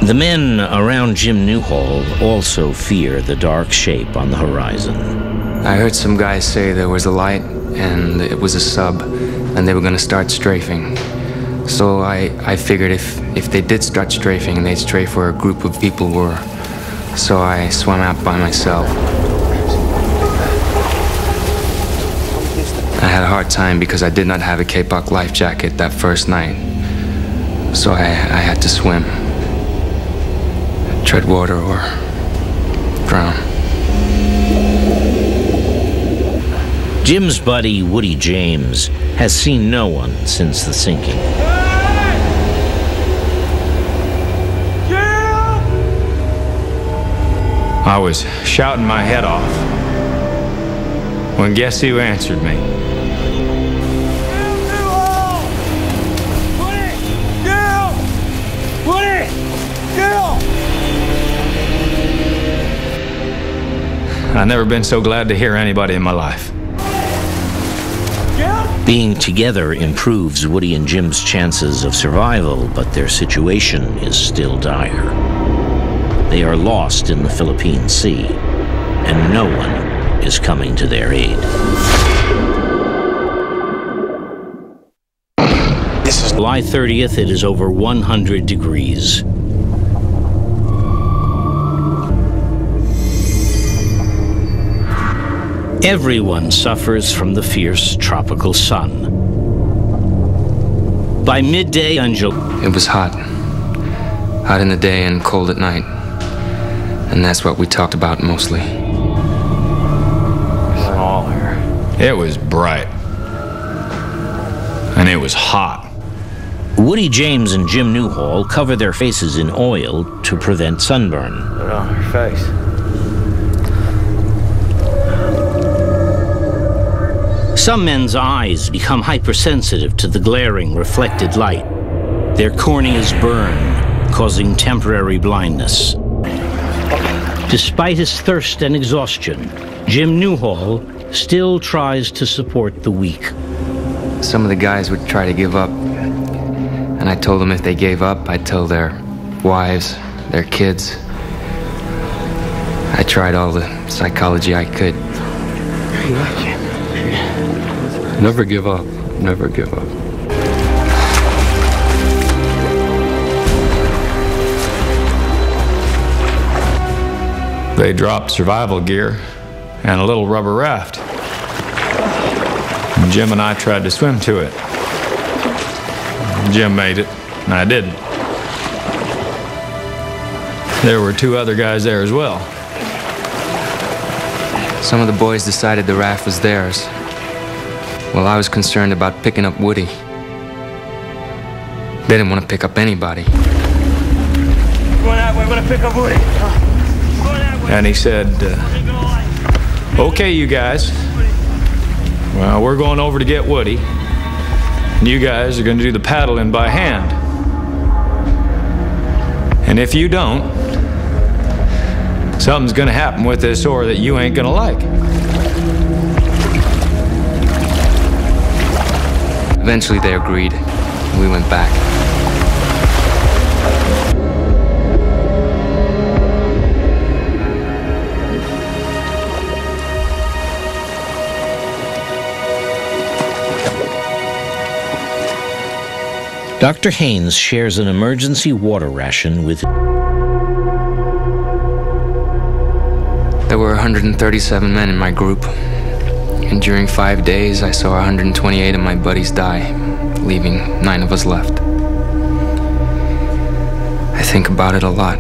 The men around Jim Newhall also fear the dark shape on the horizon. I heard some guys say there was a light and it was a sub and they were going to start strafing. So I figured if they did start strafing, they'd strafe where a group of people were. So I swam out by myself. I had a hard time because I did not have a Kapok life jacket that first night. So I had to swim. Tread water or drown. Jim's buddy, Woody James, has seen no one since the sinking. I was shouting my head off when guess who answered me? I've never been so glad to hear anybody in my life. Being together improves Woody and Jim's chances of survival, but their situation is still dire. They are lost in the Philippine Sea, and no one is coming to their aid. This is July 30th, it is over 100 degrees. Everyone suffers from the fierce tropical sun. By midday on July... It was hot. Hot in the day and cold at night. And that's what we talked about mostly. It was bright. And it was hot. Woody James and Jim Newhall cover their faces in oil to prevent sunburn. Put it on her face. Some men's eyes become hypersensitive to the glaring reflected light. Their corneas burn, causing temporary blindness. Despite his thirst and exhaustion, Jim Newhall still tries to support the weak. Some of the guys would try to give up. And I told them if they gave up, I'd tell their wives, their kids. I tried all the psychology I could. Never give up. Never give up. They dropped survival gear and a little rubber raft. Jim and I tried to swim to it. Jim made it, and I didn't. There were two other guys there as well. Some of the boys decided the raft was theirs. Well, I was concerned about picking up Woody. They didn't want to pick up anybody. Going that way, we're gonna pick up Woody. And he said, okay, you guys. Well, we're going over to get Woody. And you guys are going to do the paddling by hand. And if you don't, something's going to happen with this oar that you ain't going to like. Eventually they agreed. We went back. Dr. Haynes shares an emergency water ration with... There were 137 men in my group. And during 5 days, I saw 128 of my buddies die, leaving 9 of us left. I think about it a lot.